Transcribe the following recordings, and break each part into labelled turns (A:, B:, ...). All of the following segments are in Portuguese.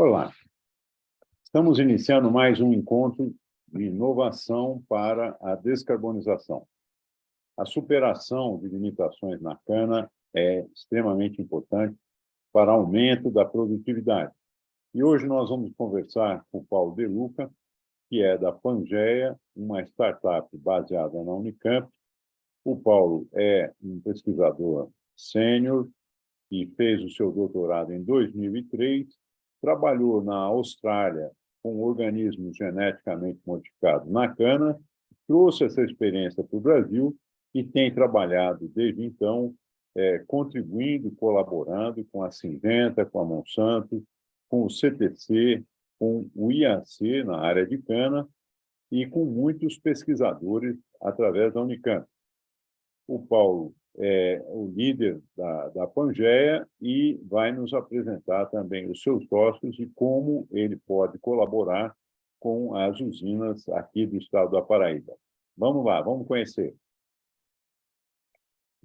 A: Olá, estamos iniciando mais um encontro de inovação para a descarbonização. A superação de limitações na cana é extremamente importante para aumento da produtividade. E hoje nós vamos conversar com o Paulo De Luca, que é da Pangea, uma startup baseada na Unicamp. O Paulo é um pesquisador sênior e fez o seu doutorado em 2003, trabalhou na Austrália com organismos geneticamente modificados na cana, trouxe essa experiência para o Brasil e tem trabalhado desde então, contribuindo, colaborando com a Syngenta, com a Monsanto, com o CTC, com o IAC na área de cana e com muitos pesquisadores através da Unicamp. O Paulo é o líder da Pangea e vai nos apresentar também os seus sócios e como ele pode colaborar com as usinas aqui do estado da Paraíba. Vamos lá, vamos conhecer.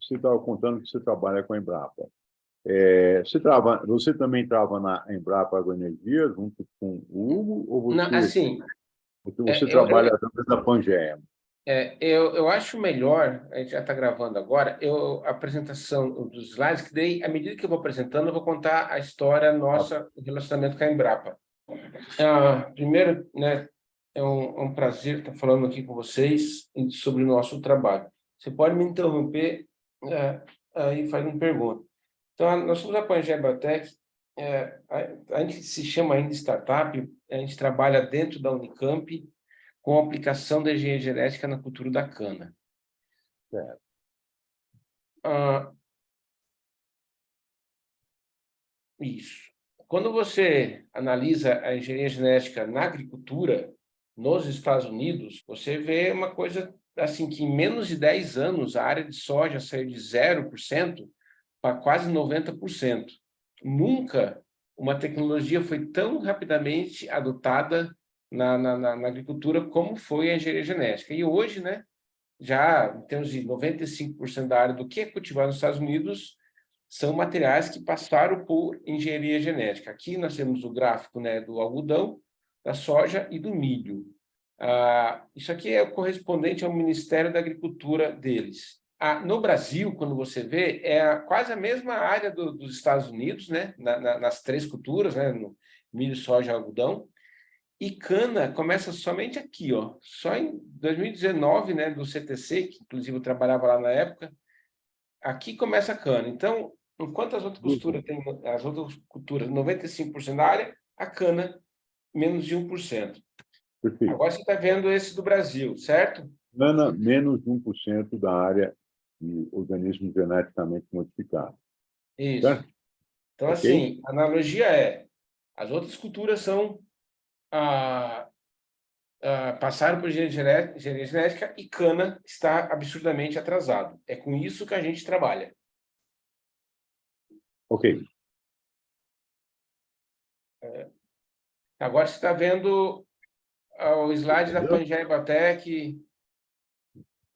A: Você estava contando que você trabalha com a Embrapa. Você também estava na Embrapa Agroenergia, junto com o Hugo, ou
B: Não, assim,
A: você trabalha através da Pangea?
B: eu acho melhor, a gente já está gravando agora, a apresentação dos slides, que daí, à medida que eu vou apresentando, eu vou contar a história nossa, o relacionamento com a Embrapa. Primeiro, né, é um prazer estar falando aqui com vocês sobre o nosso trabalho. Você pode me interromper aí fazendo pergunta. Então, nós somos a Pangea Biotech, a gente se chama ainda startup, a gente trabalha dentro da Unicamp, com a aplicação da engenharia genética na cultura da cana.
A: Certo.
B: Isso. Quando você analisa a engenharia genética na agricultura, nos Estados Unidos, você vê uma coisa assim, que em menos de 10 anos, a área de soja saiu de 0% para quase 90%. Nunca uma tecnologia foi tão rapidamente adotada na agricultura como foi a engenharia genética. E hoje, né, já em termos de 95% da área do que é cultivado nos Estados Unidos são materiais que passaram por engenharia genética. Aqui nós temos o gráfico, né, do algodão, da soja e do milho. Isso aqui é o correspondente ao Ministério da Agricultura deles. No Brasil, quando você vê, é quase a mesma área dos Estados Unidos, né, nas três culturas, né, no milho, soja e algodão. E cana começa somente aqui, ó, só em 2019, né, do CTC, que inclusive eu trabalhava lá na época, aqui começa a cana. Então, enquanto as outras culturas 95% da área, a cana menos de 1%.
A: Perfeito.
B: Agora você está vendo esse do Brasil, certo?
A: Cana, menos de 1% da área de organismos geneticamente modificados.
B: Isso.
A: Certo?
B: Então,
A: Ok?
B: assim, a analogia é, as outras culturas são passaram por engenharia genética e cana está absurdamente atrasado. É com isso que a gente trabalha.
A: Ok.
B: Agora você está vendo o slide da Pangea Biotech.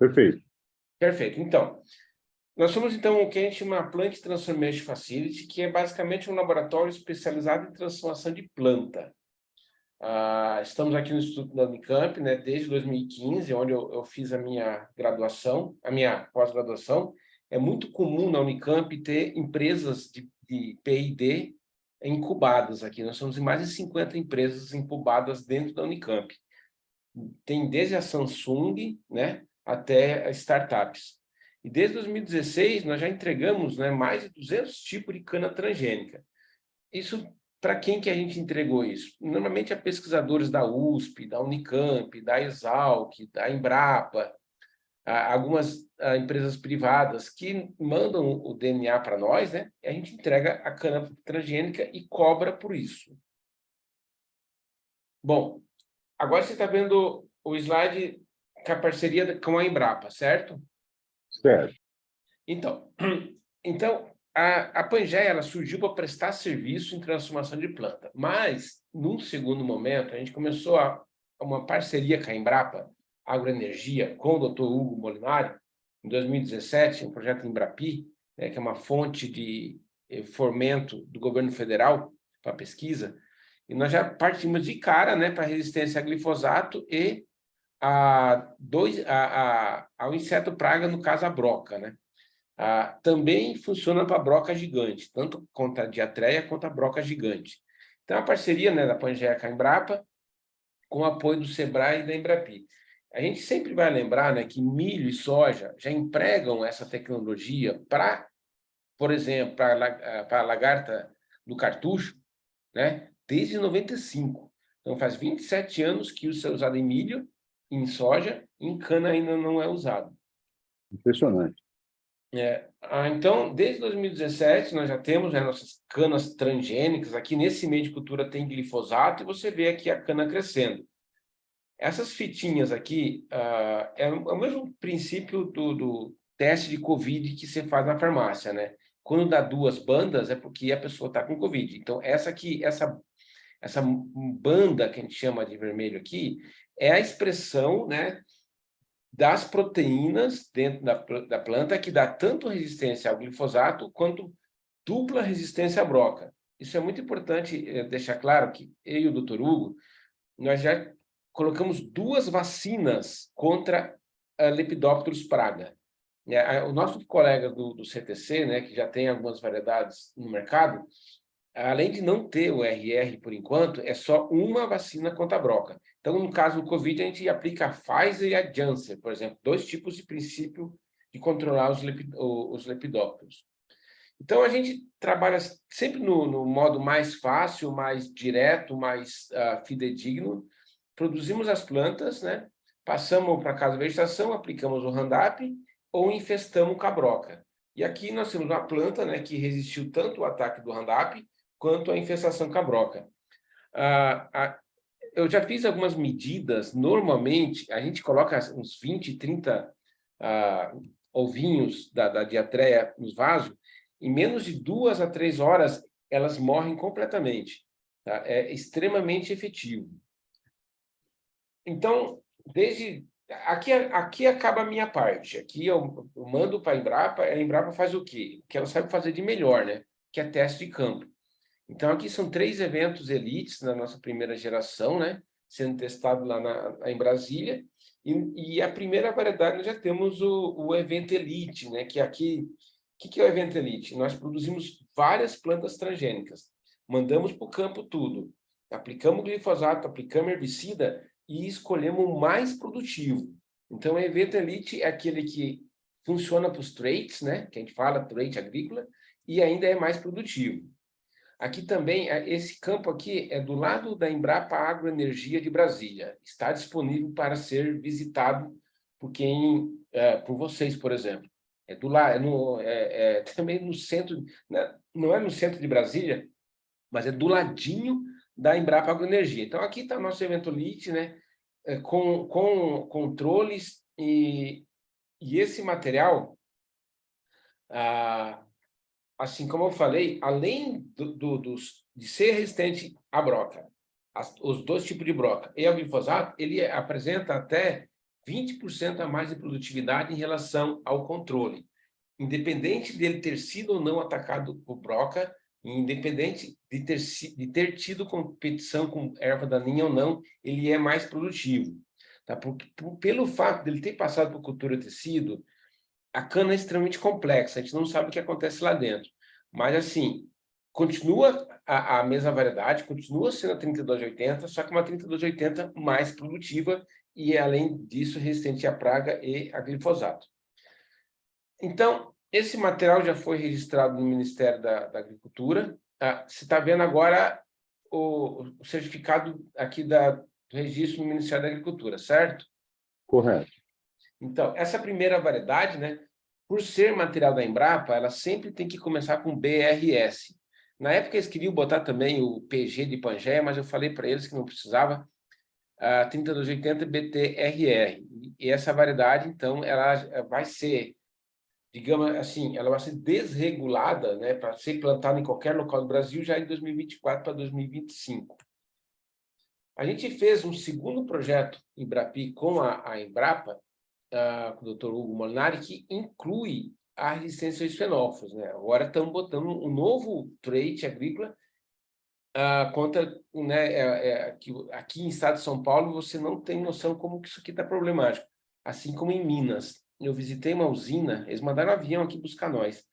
A: Perfeito.
B: Perfeito. Então, nós somos, então, o que a gente chama Plant Transformation Facility, que é basicamente um laboratório especializado em transformação de planta. Estamos aqui no Instituto da Unicamp, né, desde 2015, onde eu fiz a minha graduação, a minha pós-graduação. É muito comum na Unicamp ter empresas de P&D incubadas aqui. Nós somos em mais de 50 empresas incubadas dentro da Unicamp. Tem desde a Samsung, né, até startups. E desde 2016, nós já entregamos, né, mais de 200 tipos de cana transgênica. Isso, para quem que a gente entregou isso? Normalmente a pesquisadores da USP, da Unicamp, da Exalc, da Embrapa, algumas empresas privadas que mandam o DNA para nós, né? E a gente entrega a cana transgênica e cobra por isso. Bom, agora você está vendo o slide com a parceria com a Embrapa, certo?
A: Certo.
B: Então a Pangea ela surgiu para prestar serviço em transformação de planta, mas, num segundo momento, a gente começou uma parceria com a Embrapa Agroenergia, com o Dr. Hugo Molinari, em 2017, um projeto Embrapi, que é uma fonte de fomento do governo federal para pesquisa, E nós já partimos de cara, né, para resistência a glifosato e ao inseto praga, no caso a broca, né? Também funciona para a broca gigante, tanto contra a diatreia quanto a broca gigante. Então, a parceria, né, da Pangea com a Embrapa, com o apoio do Sebrae e da Embrapi. A gente sempre vai lembrar, né, que milho e soja já empregam essa tecnologia para, por exemplo, para a lagarta do cartucho, né, desde 95. Então, faz 27 anos que isso é usado em milho, em soja, em cana ainda não é usado.
A: Impressionante.
B: Então, desde 2017, nós já temos, né, nossas canas transgênicas. Aqui nesse meio de cultura tem glifosato e você vê aqui a cana crescendo. Essas fitinhas aqui é o mesmo princípio do teste de Covid que você faz na farmácia, né? Quando dá 2 bandas, é porque a pessoa está com Covid. Então, essa banda que a gente chama de vermelho aqui é a expressão, né, das proteínas dentro da planta que dá tanto resistência ao glifosato quanto dupla resistência à broca. Isso é muito importante deixar claro que eu e o Dr. Hugo, nós já colocamos 2 vacinas contra a Lepidopterus praga. O nosso colega do CTC, né, que já tem algumas variedades no mercado, além de não ter o RR por enquanto, é só uma vacina contra a broca. Então, no caso do Covid, a gente aplica a Pfizer e a Janssen, por exemplo, 2 tipos de princípio de controlar os lepidópteros. Então, a gente trabalha sempre no modo mais fácil, mais direto, mais fidedigno. Produzimos as plantas, né? Passamos para casa de vegetação, aplicamos o Roundup ou infestamos com a broca. E aqui nós temos uma planta, né, que resistiu tanto ao ataque do Roundup quanto à infestação com a broca. Eu já fiz algumas medidas. Normalmente, a gente coloca uns 20, 30 ovinhos da diatreia nos vasos. Em menos de 2 a 3 horas, elas morrem completamente. Tá? É extremamente efetivo. Então, aqui acaba a minha parte. Aqui eu mando para a Embrapa faz o quê? O que ela sabe fazer de melhor, né? Que é teste de campo. Então, aqui são 3 eventos elites na nossa primeira geração, né? Sendo testado lá em Brasília. E a primeira variedade, nós já temos o evento elite, né? Que aqui, o que é o evento elite? Nós produzimos várias plantas transgênicas, mandamos para o campo tudo, aplicamos glifosato, aplicamos herbicida e escolhemos o mais produtivo. Então, o evento elite é aquele que funciona para os traits, né? Que a gente fala, trait agrícola, e ainda é mais produtivo. Aqui também, esse campo aqui é do lado da Embrapa Agroenergia de Brasília. Está disponível para ser visitado por vocês, por exemplo. É do lado, também no centro, não é no centro de Brasília, mas é do ladinho da Embrapa Agroenergia. Então, aqui está nosso evento LIT, né? Com controles e esse material, assim como eu falei, além de ser resistente à broca, os 2 tipos de broca e ao glifosato, ele apresenta até 20% a mais de produtividade em relação ao controle. Independente dele ter sido ou não atacado por broca, independente de ter tido competição com erva daninha ou não, ele é mais produtivo. Tá? Pelo fato dele ter passado por cultura tecido, a cana é extremamente complexa, a gente não sabe o que acontece lá dentro. Mas, assim, continua a mesma variedade, continua sendo a 3280, só que uma 3280 mais produtiva e, além disso, resistente à praga e a glifosato. Então, esse material já foi registrado no Ministério da Agricultura. Você está vendo agora o certificado aqui do registro no Ministério da Agricultura, certo?
A: Correto.
B: Então, essa primeira variedade, né, por ser material da Embrapa, ela sempre tem que começar com BRS. Na época, eles queriam botar também o PG de Pangea, mas eu falei para eles que não precisava, a 3280 BTRR. E essa variedade, então, ela vai ser, digamos assim, ela vai ser desregulada, né, para ser plantada em qualquer local do Brasil já em 2024 para 2025. A gente fez um segundo projeto Embrapi com a Embrapa, com o Dr. Hugo Molinari, que inclui a resistência aos fenófos, né? Agora estamos botando um novo trait agrícola conta, né, que aqui em estado de São Paulo você não tem noção como que isso aqui está problemático. Assim como em Minas. Eu visitei uma usina, eles mandaram um avião aqui buscar nós.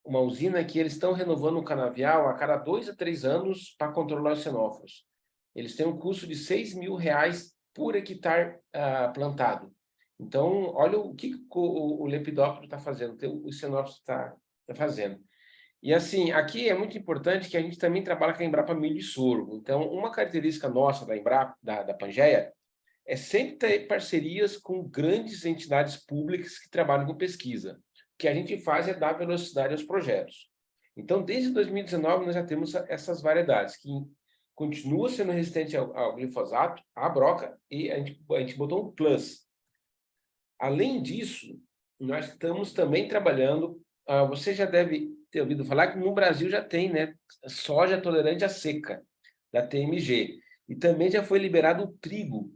B: Uma usina que eles estão renovando o canavial a cada 2 a 3 anos para controlar os xenóforos. Eles têm um custo de R$ 6.000 por hectare plantado. Então, olha o que o lepidóptero está fazendo, o xenófilo está fazendo. E assim, aqui é muito importante que a gente também trabalha com a Embrapa Milho e Sorgo. Então, uma característica nossa da Embrapa, da Pangeia, é sempre ter parcerias com grandes entidades públicas que trabalham com pesquisa. O que a gente faz é dar velocidade aos projetos. Então, desde 2019, nós já temos essas variedades, que continua sendo resistente ao glifosato, à broca, e a gente botou um plus. Além disso, nós estamos também trabalhando, você já deve ter ouvido falar que no Brasil já tem, né, soja tolerante à seca, da TMG. E também já foi liberado o trigo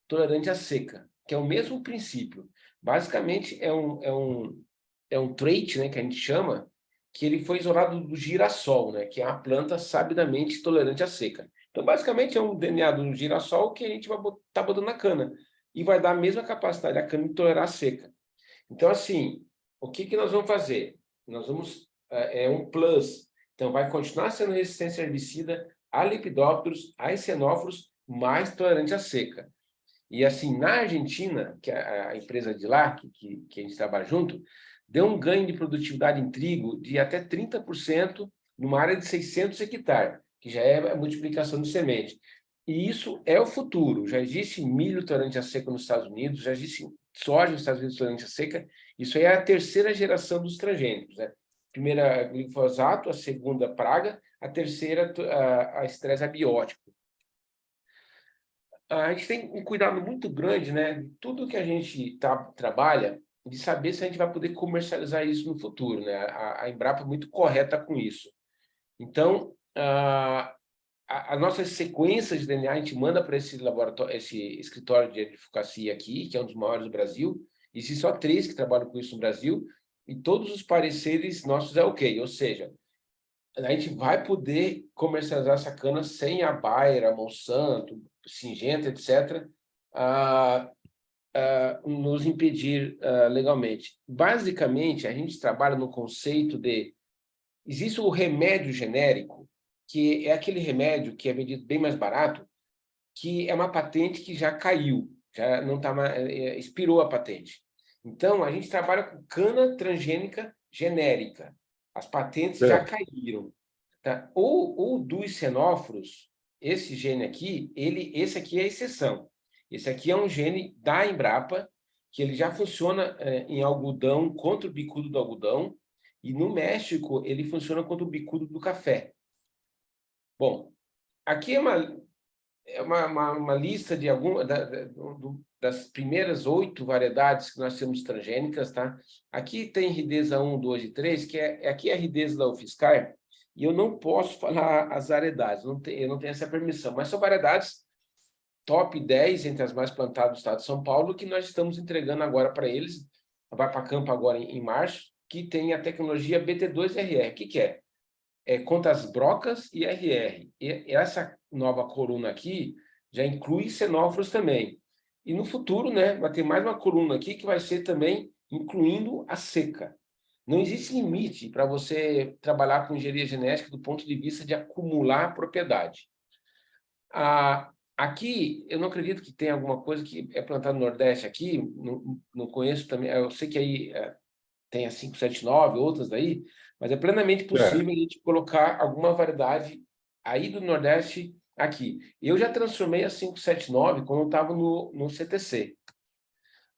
B: tolerante à seca, que é o mesmo princípio. Basicamente, é um trait, né, que a gente chama, que ele foi isolado do girassol, né, que é uma planta sabidamente tolerante à seca. Então, basicamente, é um DNA do girassol que a gente vai estar botando na cana e vai dar a mesma capacidade da cana de tolerar a seca. Então, assim, o que nós vamos fazer? Nós vamos... É um plus. Então, vai continuar sendo resistência a herbicida, a lepidópteros, a xenóforos, mais tolerante à seca. E assim, na Argentina, que é a empresa de lá, que a gente trabalha junto, deu um ganho de produtividade em trigo de até 30% numa área de 600 hectares, que já é a multiplicação de semente. E isso é o futuro. Já existe milho tolerante à seca nos Estados Unidos, já existe soja nos Estados Unidos tolerante à seca. Isso aí é a terceira geração dos transgênicos, né? Primeira, glifosato, a segunda, praga, a terceira, a estresse abiótico. A gente tem um cuidado muito grande, né, de tudo que a gente trabalha, de saber se a gente vai poder comercializar isso no futuro, né? A Embrapa é muito correta com isso. Então, as nossas sequências de DNA a gente manda para esse laboratório, esse escritório de advocacia aqui, que é um dos maiores do Brasil. Existem só 3 que trabalham com isso no Brasil, e todos os pareceres nossos é ok, ou seja, a gente vai poder comercializar essa cana sem a Bayer, a Monsanto, Syngenta, etc., nos impedir legalmente. Basicamente, a gente trabalha no conceito de... Existe o remédio genérico, que é aquele remédio que é vendido bem mais barato, que é uma patente que já caiu, já não está mais, expirou a patente. Então, a gente trabalha com cana transgênica genérica. As patentes já caíram. Tá? O dos xenóforos, esse gene aqui, esse aqui é a exceção. Esse aqui é um gene da Embrapa, que ele já funciona em algodão contra o bicudo do algodão, e no México ele funciona contra o bicudo do café. Bom, aqui é uma lista de das primeiras 8 variedades que nós temos transgênicas, tá? Aqui tem rideza 1, 2 e 3, que aqui é a rideza da UFSCar, e eu não posso falar as variedades, eu não tenho essa permissão, mas são variedades top 10 entre as mais plantadas do estado de São Paulo, que nós estamos entregando agora para eles, vai para campo agora em março, que tem a tecnologia BT2RR. O que é? É contra as brocas e RR. E essa nova coluna aqui já inclui xenóforos também. E no futuro, né, vai ter mais uma coluna aqui que vai ser também incluindo a seca. Não existe limite para você trabalhar com engenharia genética do ponto de vista de acumular propriedade. Aqui, eu não acredito que tenha alguma coisa que é plantada no Nordeste aqui, não conheço também, eu sei que aí tem a 579, outras daí, mas é plenamente possível a gente colocar alguma variedade aí do Nordeste aqui. Eu já transformei a 579 quando eu estava no CTC.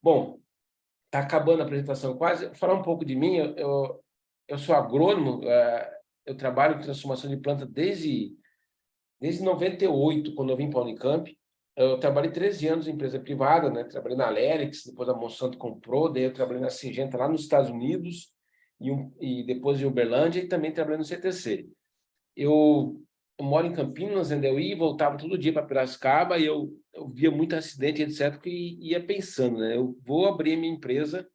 B: Bom, está acabando a apresentação quase. Vou falar um pouco de mim. Eu sou agrônomo, eu trabalho com transformação de planta desde 98, quando eu vim para a Unicamp. Eu trabalhei 13 anos em empresa privada, né? Trabalhei na Alerix, depois a Monsanto comprou, daí eu trabalhei na Syngenta lá nos Estados Unidos, e depois em Uberlândia, e também trabalhei no CTC. Eu moro em Campinas, né? Eu ia e voltava todo dia para Piracicaba, e eu via muito acidente, etc., e ia pensando, né? Eu vou abrir minha empresa,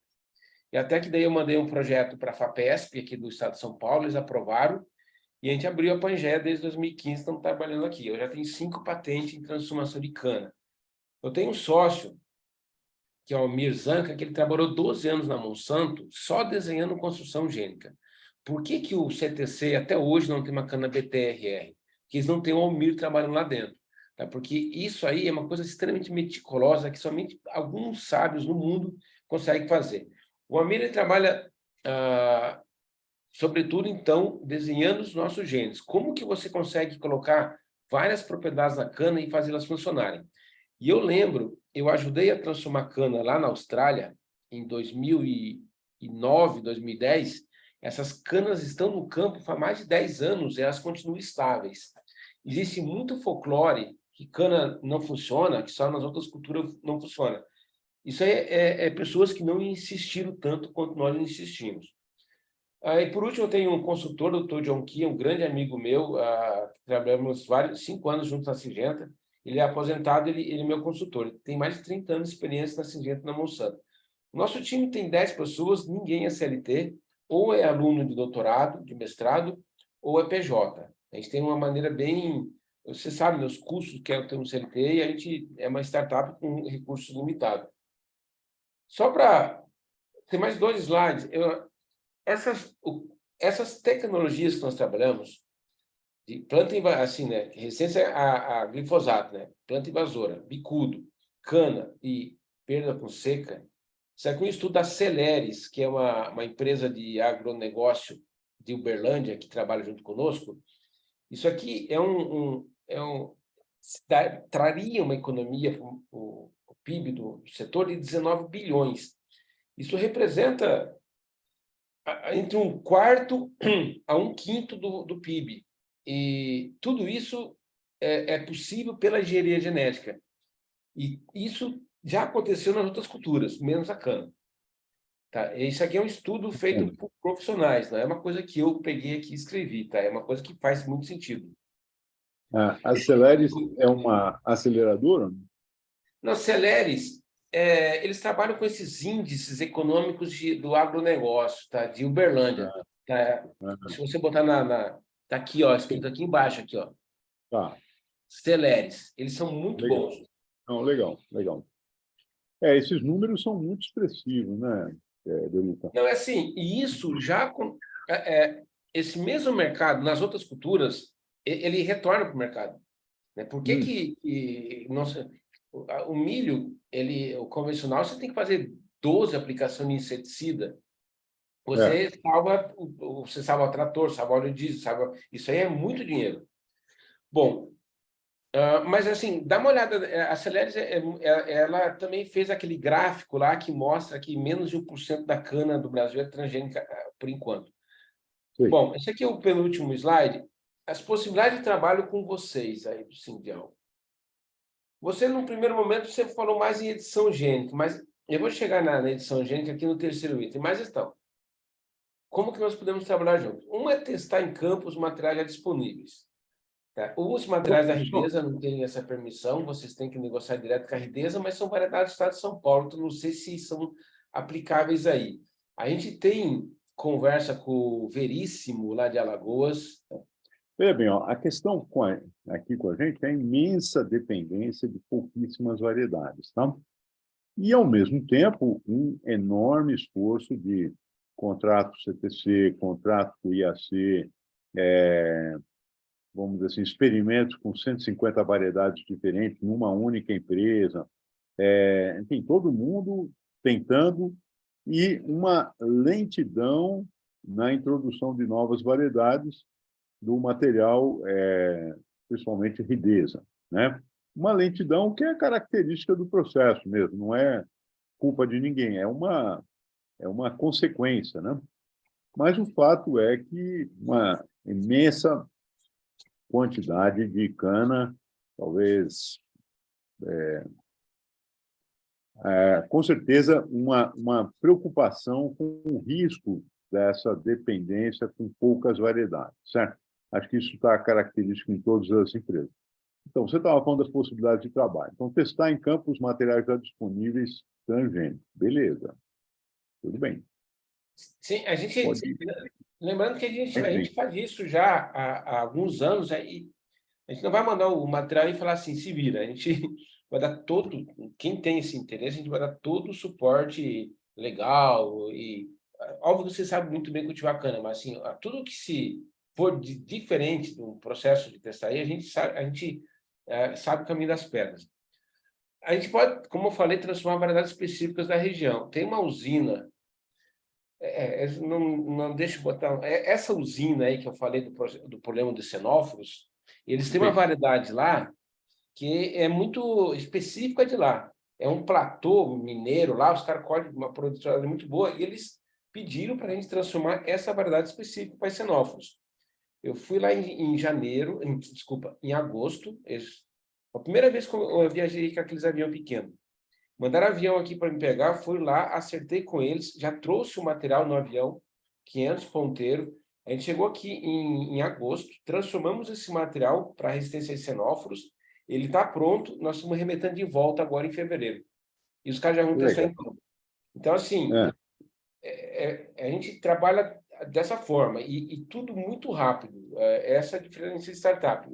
B: e até que daí eu mandei um projeto para a FAPESP, aqui do estado de São Paulo, eles aprovaram, E a gente abriu a Pangeia desde 2015, estamos trabalhando aqui. Eu já tenho 5 patentes em transformação de cana. Eu tenho um sócio, que é o Almir Zanca, que ele trabalhou 12 anos na Monsanto só desenhando construção gênica. Por que que o CTC até hoje não tem uma cana BTRR? Porque eles não têm o Almir trabalhando lá dentro. Tá? Porque isso aí é uma coisa extremamente meticulosa que somente alguns sábios no mundo conseguem fazer. O Almir ele trabalha, sobretudo, então, desenhando os nossos genes. Como que você consegue colocar várias propriedades na cana e fazê-las funcionarem? E eu lembro, eu ajudei a transformar cana lá na Austrália, em 2009, 2010. Essas canas estão no campo há mais de 10 anos e elas continuam estáveis. Existe muito folclore que cana não funciona, que só nas outras culturas não funciona. Isso é pessoas que não insistiram tanto quanto nós insistimos. Aí, por último, eu tenho um consultor, o Dr. John Key, um grande amigo meu, trabalhamos 5 anos juntos na Syngenta. Ele é aposentado, ele é meu consultor. Ele tem mais de 30 anos de experiência na Syngenta, na Monsanto. O nosso time tem 10 pessoas, ninguém é CLT, ou é aluno de doutorado, de mestrado, ou é PJ. A gente tem uma maneira bem... Você sabe, né, os custos que é ter um CLT, e a gente é uma startup com recursos limitados. Só para ter mais 2 slides, essas tecnologias que nós trabalhamos, de planta assim, né, resistência a glifosato, né, planta invasora, bicudo, cana e perda com seca, isso aqui é um estudo da Celeres, que é uma empresa de agronegócio de Uberlândia, que trabalha junto conosco. Isso aqui traria uma economia para o PIB do setor de 19 bilhões. Isso representa entre 1/4 a 1/5 do PIB. E tudo isso é possível pela engenharia genética. E isso já aconteceu nas outras culturas, menos a cana. Tá? Isso aqui é um estudo feito por profissionais, não é uma coisa que eu peguei aqui e escrevi, tá? É uma coisa que faz muito sentido.
A: A Celeris é uma aceleradora?
B: Na Celeres, eles trabalham com esses índices econômicos do agronegócio, tá? De Uberlândia. Tá? Se você botar tá aqui, ó, escrito aqui embaixo, aqui, ó.
A: Tá.
B: Celeres. Eles são muito
A: Legal.
B: bons.
A: Não, legal, legal. Esses números são muito expressivos, né, Delita?
B: Não, é assim, e isso já... esse mesmo mercado, nas outras culturas, ele retorna para o mercado. Né? Por que que nossa, o milho, o convencional, você tem que fazer 12 aplicações de inseticida. Você salva o trator, salva óleo diesel, isso aí é muito dinheiro. Bom, mas assim, dá uma olhada, a Celeris, ela também fez aquele gráfico lá que mostra que menos de 1% da cana do Brasil é transgênica por enquanto.
A: Sim.
B: Bom, esse aqui é o penúltimo slide. As possibilidades de trabalho com vocês aí do Sindial. Você, no primeiro momento, você falou mais em edição gênica, mas eu vou chegar na edição gênica aqui no terceiro item. Mas então, como que nós podemos trabalhar juntos? Um é testar em campo os materiais já disponíveis. Tá? Os materiais da Ridesa não têm essa permissão, vocês têm que negociar direto com a Ridesa, mas são variedades do estado de São Paulo, então não sei se são aplicáveis aí. A gente tem conversa com o Veríssimo, lá de Alagoas.
A: Veja bem, ó, a questão aqui com a gente é a imensa dependência de pouquíssimas variedades, tá? E, ao mesmo tempo, um enorme esforço de contrato CTC, contrato com IAC, vamos dizer assim, experimentos com 150 variedades diferentes numa única empresa. Enfim, todo mundo tentando e uma lentidão na introdução de novas variedades do material, principalmente Ridesa, né? Uma lentidão que é característica do processo mesmo, não é culpa de ninguém, é uma consequência, né? Mas o fato é que uma imensa quantidade de cana, talvez, com certeza, uma preocupação com o risco dessa dependência com poucas variedades, certo? Acho que isso está característico em todas as empresas. Então, você estava falando das possibilidades de trabalho. Então, testar em campo os materiais já disponíveis transgênicos. Beleza. Tudo bem.
B: Sim, a gente,
A: Pode.
B: lembrando que a gente
A: Perfeito.
B: faz isso já há alguns anos, aí a gente não vai mandar o material e falar assim, se vira. A gente vai dar todo, quem tem esse interesse, a gente vai dar todo o suporte legal e óbvio que você sabe muito bem cultivar cana, mas assim, tudo que se for diferente do processo de testar aí, a gente sabe o caminho das pedras. A gente pode, como eu falei, transformar variedades específicas da região. Tem uma usina, não deixa eu botar. Essa usina aí que eu falei do problema dos xenóforos, eles têm uma
A: Perfeito.
B: variedade lá que é muito específica de lá. É um platô mineiro lá, os caras colhem uma produtividade muito boa e eles pediram para a gente transformar essa variedade específica para xenóforos. Eu fui lá em janeiro, desculpa, em agosto, a primeira vez que eu viajei com aqueles aviões pequenos. Mandaram avião aqui para me pegar, fui lá, acertei com eles, já trouxe o material no avião, 500 ponteiros. A gente chegou aqui em agosto, transformamos esse material para resistência a xenóforos, ele está pronto, nós estamos remetendo de volta agora em fevereiro. E os caras já vão
A: Que
B: testar
A: legal.
B: em campo. Então, assim,
A: É,
B: a gente trabalha dessa forma e tudo muito rápido. Essa é a diferença de startup.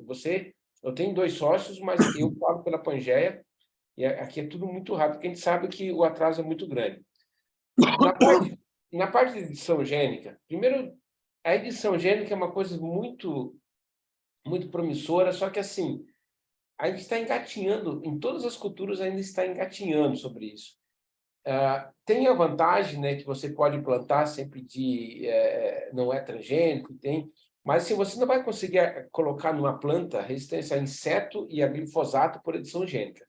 B: Eu tenho 2 sócios, mas eu falo pela Pangeia, e aqui é tudo muito rápido, porque a gente sabe que o atraso é muito grande. Na parte, na parte de edição gênica, primeiro, a edição gênica é uma coisa muito, muito promissora, só que assim, a gente está engatinhando, em todas as culturas ainda está engatinhando sobre isso. Tem a vantagem, né, que você pode plantar sempre não é transgênico, mas assim, você não vai conseguir colocar numa planta resistência a inseto e a glifosato por edição gênica.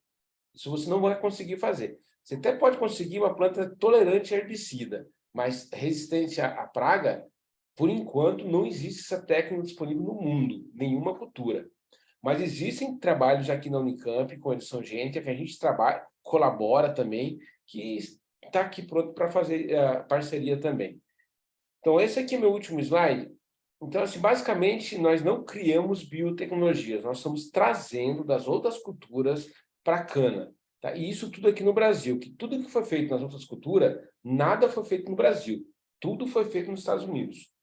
B: Isso você não vai conseguir fazer. Você até pode conseguir uma planta tolerante a herbicida, mas resistente à praga, por enquanto, não existe essa técnica disponível no mundo, nenhuma cultura. Mas existem trabalhos aqui na Unicamp com edição gênica que a gente trabalha, colabora também, que está aqui pronto para fazer parceria também. Então, esse aqui é meu último slide. Então, assim, basicamente, nós não criamos biotecnologias, nós estamos trazendo das outras culturas para a cana. Tá? E isso tudo aqui no Brasil, que tudo que foi feito nas outras culturas, nada foi feito no Brasil. Tudo foi feito nos Estados Unidos.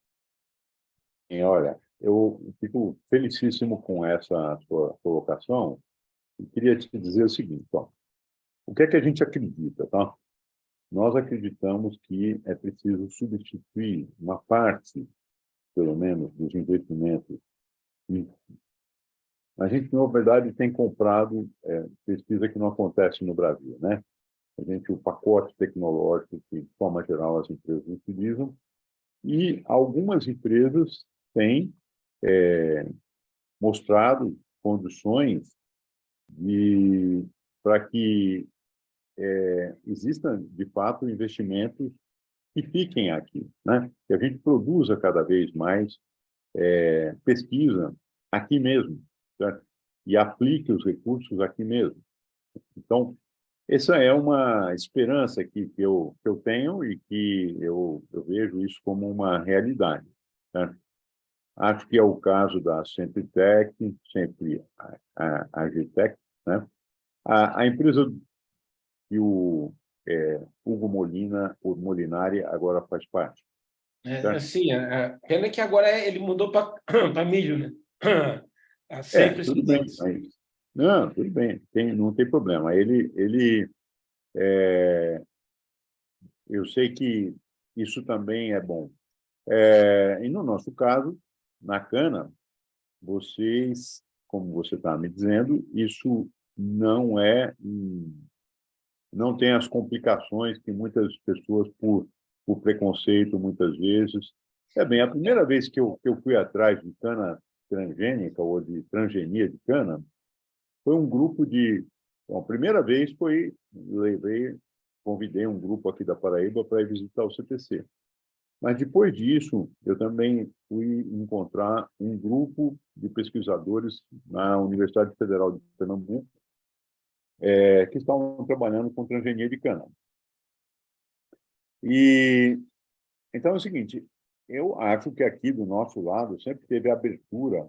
A: e olha, eu fico felicíssimo com essa sua colocação e queria te dizer o seguinte, ó, o que é que a gente acredita, tá? Nós acreditamos que é preciso substituir uma parte, pelo menos, dos investimentos. A gente, na verdade, tem comprado pesquisa que não acontece no Brasil, né? O pacote tecnológico que, de forma geral, as empresas utilizam, e algumas empresas têm mostrado condições para que existam, de fato, investimentos que fiquem aqui, né? Que a gente produza cada vez mais pesquisa aqui mesmo, certo? E aplique os recursos aqui mesmo. Então, essa é uma esperança que eu tenho e que eu vejo isso como uma realidade, certo? Acho que é o caso da Centritec, sempre a Agitec, né? A empresa que o Hugo o Molinari, agora faz parte, certo?
B: Assim, a pena que agora ele mudou para milho, né? Há sempre esse
A: Tudo bem,
B: lance.
A: mas... Não, tudo bem, não tem problema. Eu sei que isso também é bom. E no nosso caso, na cana, vocês, como você está me dizendo, isso não tem as complicações que muitas pessoas, por preconceito, muitas vezes. É bem, a primeira vez que eu fui atrás de cana transgênica ou de transgenia de cana, foi um grupo de... Bom, a primeira vez convidei um grupo aqui da Paraíba para ir visitar o CTC. Mas depois disso, eu também fui encontrar um grupo de pesquisadores na Universidade Federal de Pernambuco, que estavam trabalhando com transgenia de cana. E então é o seguinte, eu acho que aqui do nosso lado sempre teve abertura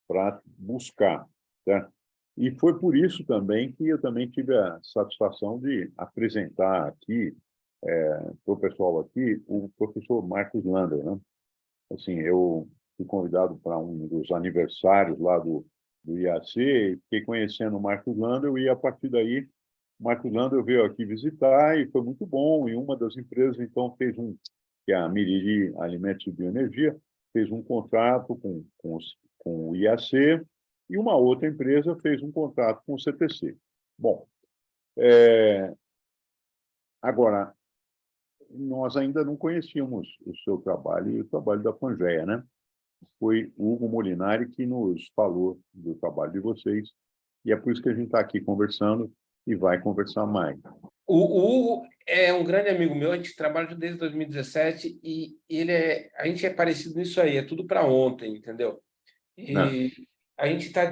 A: para buscar, certo? E foi por isso também que eu também tive a satisfação de apresentar aqui para o pessoal aqui, o professor Marcos Lander, né? Assim, eu fui convidado para um dos aniversários lá do IAC, e fiquei conhecendo o Marcos Lander, e a partir daí, o Marcos Lander veio aqui visitar e foi muito bom, e uma das empresas, então, que é a Miriri Alimentos e Bioenergia, fez um contrato com o IAC, e uma outra empresa fez um contrato com o CTC. Bom, agora, nós ainda não conhecíamos o seu trabalho e o trabalho da Pangea, né? Foi o Hugo Molinari que nos falou do trabalho de vocês, e é por isso que a gente está aqui conversando e vai conversar mais.
B: O Hugo é um grande amigo meu, a gente trabalha desde 2017 e a gente é parecido nisso aí, é tudo para ontem, entendeu?
A: Né?
B: E a gente está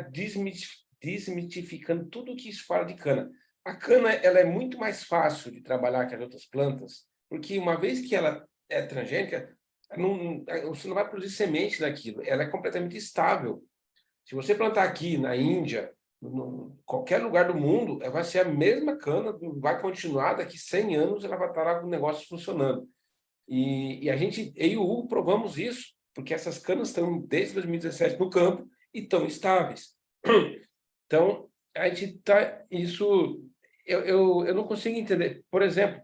B: desmitificando tudo que se fala de cana. A cana ela é muito mais fácil de trabalhar que as outras plantas, porque uma vez que ela é transgênica, você não vai produzir semente daquilo, ela é completamente estável. Se você plantar aqui na Índia, qualquer lugar do mundo, vai ser a mesma cana, vai continuar, daqui 100 anos ela vai estar lá com o negócio funcionando. E a gente, eu e o Hugo provamos isso, porque essas canas estão desde 2017 no campo e estão estáveis. Então, a gente está. Isso. Eu não consigo entender. Por exemplo,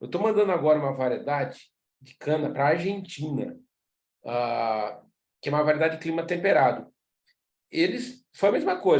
B: eu estou mandando agora uma variedade de cana para a Argentina, que é uma variedade de clima temperado. Eles. Foi a mesma coisa.